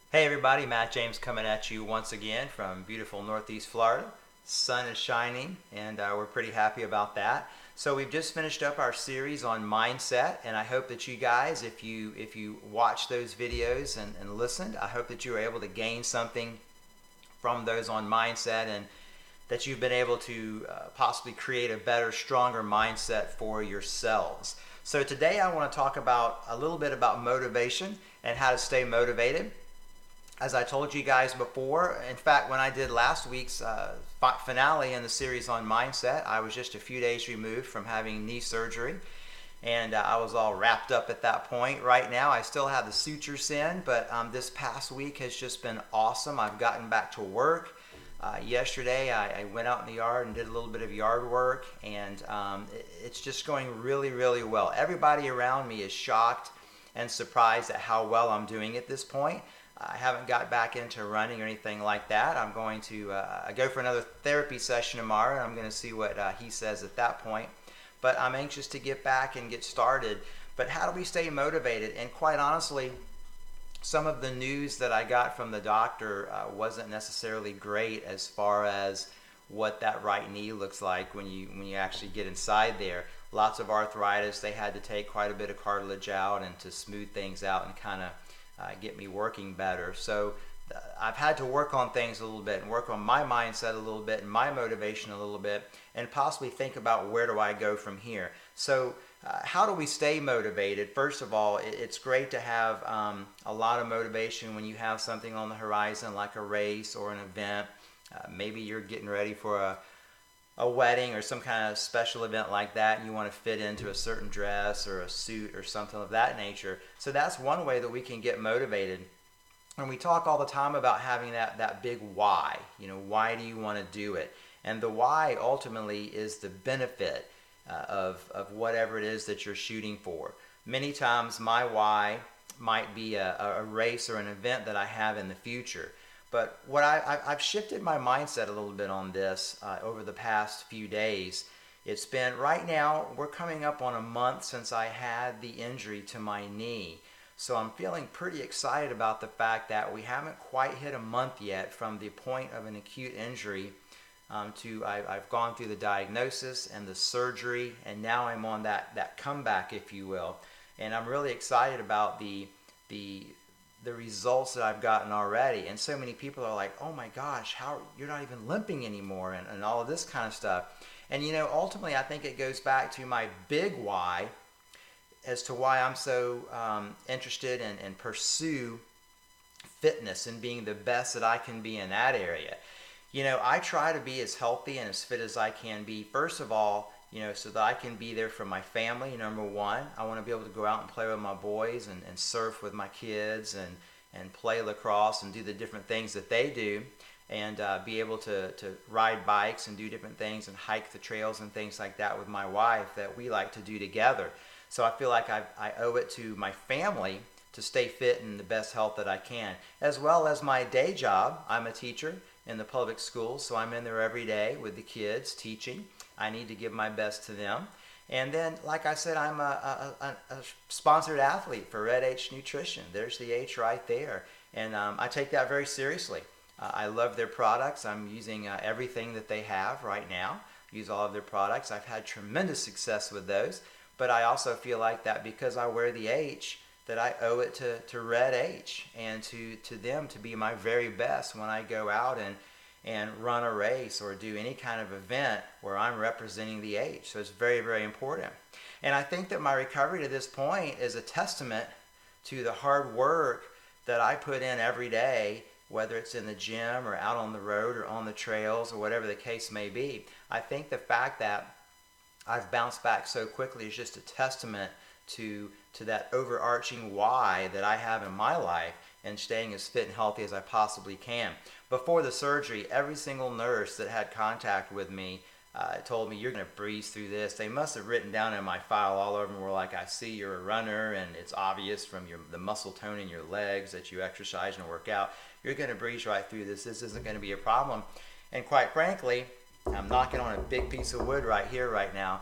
Hey everybody, Matt James coming at you once again from beautiful Northeast Florida. Sun is shining and we're pretty happy about that. So we've just finished up our series on mindset, and I hope that you guys, if you watch those videos and listened, I hope that you were able to gain something from those on mindset, and that you've been able to possibly create a better, stronger mindset for yourselves. So today I want to talk about a little bit about motivation and how to stay motivated. As I told you guys before, in fact, when I did last week's finale in the series on mindset, I was just a few days removed from having knee surgery, and I was all wrapped up at that point. Right now, I still have the sutures in, but this past week has just been awesome. I've gotten back to work. Yesterday, I went out in the yard and did a little bit of yard work, and it's just going really, really well. Everybody around me is shocked and surprised at how well I'm doing at this point. I haven't got back into running or anything like that. I'm going to go for another therapy session tomorrow, and I'm going to see what he says at that point. But I'm anxious to get back and get started. But how do we stay motivated? And quite honestly, some of the news that I got from the doctor wasn't necessarily great as far as what that right knee looks like when you actually get inside there. Lots of arthritis. They had to take quite a bit of cartilage out and to smooth things out and kind of get me working better. So I've had to work on things a little bit and work on my mindset a little bit and my motivation a little bit, and possibly think about where do I go from here. So how do we stay motivated? First of all, it's great to have a lot of motivation when you have something on the horizon like a race or an event. Maybe you're getting ready for a wedding or some kind of special event like that, and you want to fit into a certain dress or a suit or something of that nature. So that's one way that we can get motivated. And we talk all the time about having that big why. Why do you want to do it? And the why ultimately is the benefit of whatever it is that you're shooting for. Many times my why might be a race or an event that I have in the future. But what I've shifted my mindset a little bit on this over the past few days. It's been, right now, we're coming up on a month since I had the injury to my knee. So I'm feeling pretty excited about the fact that we haven't quite hit a month yet from the point of an acute injury I've gone through the diagnosis and the surgery, and now I'm on that comeback, if you will. And I'm really excited about the results that I've gotten already. And so many people are like, oh my gosh, how you're not even limping anymore, and all of this kind of stuff. And ultimately I think it goes back to my big why as to why I'm so interested and pursue fitness and being the best that I can be in that area. I try to be as healthy and as fit as I can be, first of all, so that I can be there for my family. Number one, I want to be able to go out and play with my boys and surf with my kids and play lacrosse and do the different things that they do, and be able to ride bikes and do different things and hike the trails and things like that with my wife that we like to do together. So I feel like I owe it to my family to stay fit in the best health that I can, as well as my day job. I'm a teacher in the public schools, so I'm in there every day with the kids teaching. I need to give my best to them. And then, like I said, I'm a sponsored athlete for Red H Nutrition. There's the H right there. And I take that very seriously. I love their products. I'm using everything that they have right now. Use all of their products. I've had tremendous success with those. But I also feel like that because I wear the H, that I owe it to Red H and to them to be my very best when I go out and run a race or do any kind of event where I'm representing the H. So it's very, very important. And I think that my recovery to this point is a testament to the hard work that I put in every day, whether it's in the gym or out on the road or on the trails or whatever the case may be. I think the fact that I've bounced back so quickly is just a testament to that overarching why that I have in my life and staying as fit and healthy as I possibly can. Before the surgery, every single nurse that had contact with me told me, you're going to breeze through this. They must have written down in my file all over them were like, I see you're a runner and it's obvious from the muscle tone in your legs that you exercise and work out. You're going to breeze right through this. This isn't going to be a problem. And quite frankly, I'm knocking on a big piece of wood right here right now.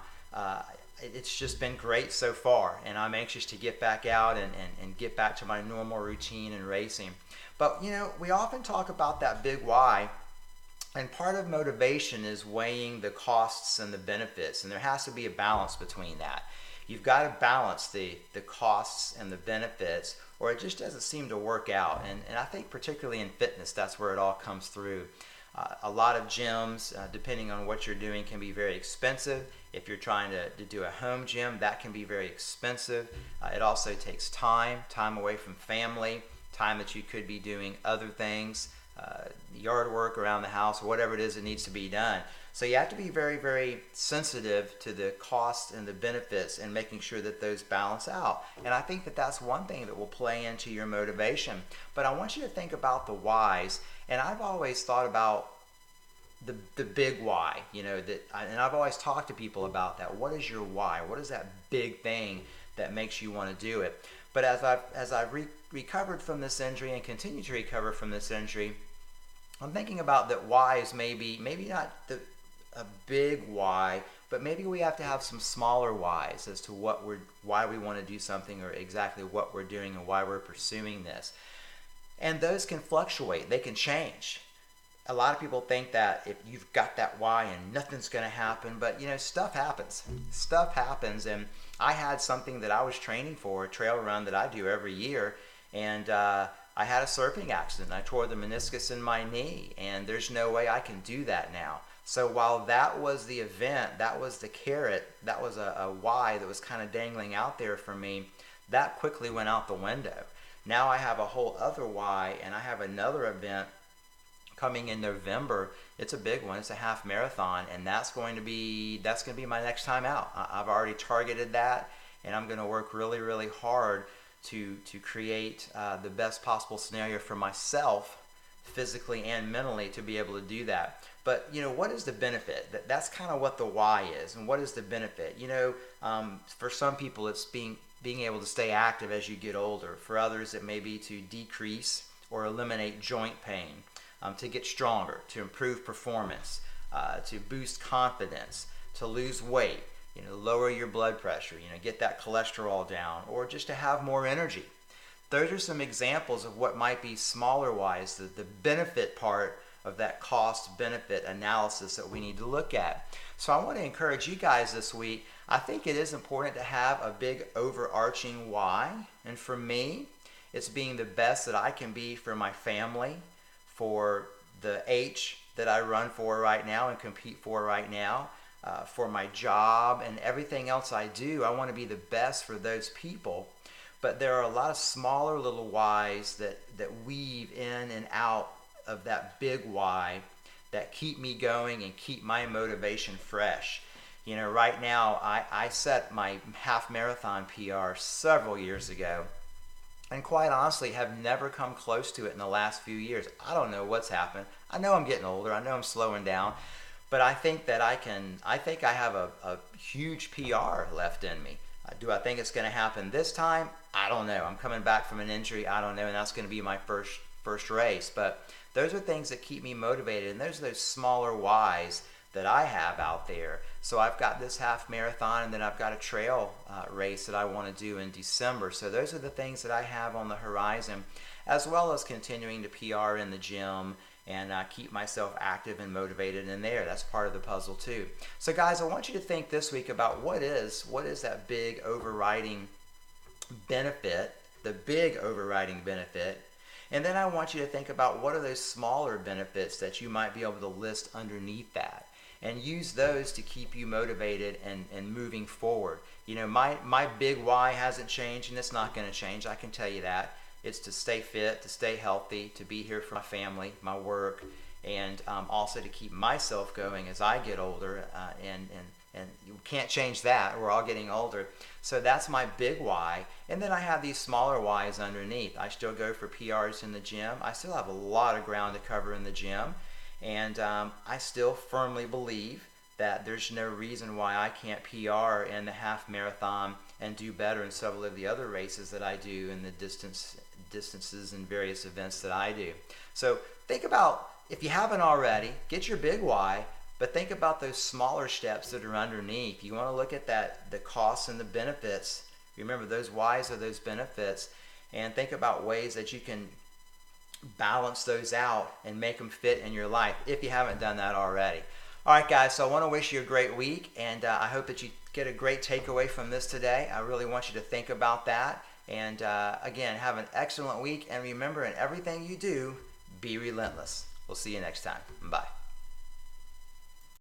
it's just been great so far, and I'm anxious to get back out and get back to my normal routine in racing. But we often talk about that big why, and part of motivation is weighing the costs and the benefits, and there has to be a balance between that. You've got to balance the costs and the benefits, or it just doesn't seem to work out. And I think particularly in fitness, that's where it all comes through. A lot of gyms, depending on what you're doing, can be very expensive. If you're trying to do a home gym, that can be very expensive. It also takes time away from family, time that you could be doing other things, yard work around the house, whatever it is that needs to be done. So you have to be very, very sensitive to the costs and the benefits and making sure that those balance out. And I think that that's one thing that will play into your motivation. But I want you to think about the whys. And I've always thought about the big why, and I've always talked to people about that. What is your why? What is that big thing that makes you want to do it? But as I've recovered from this injury and continue to recover from this injury, I'm thinking about that why is maybe not a big why, but maybe we have to have some smaller whys as to why we want to do something, or exactly what we're doing and why we're pursuing this. And those can fluctuate. They can change. A lot of people think that if you've got that why and nothing's going to happen, but stuff happens. Stuff happens, and I had something that I was training for, a trail run that I do every year, and I had a surfing accident. I tore the meniscus in my knee, and there's no way I can do that now. So while that was the event, that was the carrot, that was a why that was kind of dangling out there for me, that quickly went out the window. Now I have a whole other why, and I have another event coming in November. It's a big one. It's a half marathon, and that's going to be my next time out. I've already targeted that, and I'm going to work really, really hard to create the best possible scenario for myself, physically and mentally, to be able to do that. But what is the benefit? That's kind of what the why is, and what is the benefit? For some people, it's being able to stay active as you get older. For others, it may be to decrease or eliminate joint pain. To get stronger, to improve performance, to boost confidence, to lose weight, lower your blood pressure, get that cholesterol down, or just to have more energy. Those are some examples of what might be smaller whys, the benefit part of that cost-benefit analysis that we need to look at. So I want to encourage you guys this week. I think it is important to have a big overarching why, and for me, it's being the best that I can be for my family, for the H that I run for right now and compete for right now, for my job and everything else I do. I want to be the best for those people. But there are a lot of smaller little whys that weave in and out of that big why that keep me going and keep my motivation fresh. Right now, I set my half marathon PR several years ago, and quite honestly have never come close to it in the last few years. I don't know what's happened. I know I'm getting older. I know I'm slowing down. But I think that I have a huge PR left in me. Do I think it's going to happen this time? I don't know. I'm coming back from an injury. I don't know, and that's going to be my first race. But those are things that keep me motivated, and those are those smaller whys that I have out there. So I've got this half marathon, and then I've got a trail race that I want to do in December. So those are the things that I have on the horizon, as well as continuing to PR in the gym and keep myself active and motivated in there. That's part of the puzzle too. So guys, I want you to think this week about what is that big overriding benefit, the big overriding benefit. And then I want you to think about what are those smaller benefits that you might be able to list underneath that, and use those to keep you motivated and moving forward. My big why hasn't changed, and it's not going to change. I can tell you that. It's to stay fit, to stay healthy, to be here for my family, my work, and also to keep myself going as I get older. And you can't change that. We're all getting older. So that's my big why. And then I have these smaller whys underneath. I still go for PRs in the gym. I still have a lot of ground to cover in the gym. And I still firmly believe that there's no reason why I can't PR in the half marathon and do better in several of the other races that I do in the distances and various events that I do. So think about, if you haven't already, get your big why, But think about those smaller steps that are underneath. You want to look at that, the costs and the benefits. Remember, those whys are those benefits, and think about ways that you can balance those out and make them fit in your life if you haven't done that already. All right, guys, so I want to wish you a great week, and I hope that you get a great takeaway from this today. I really want you to think about that. And again, have an excellent week. And remember, in everything you do, be relentless. We'll see you next time. Bye.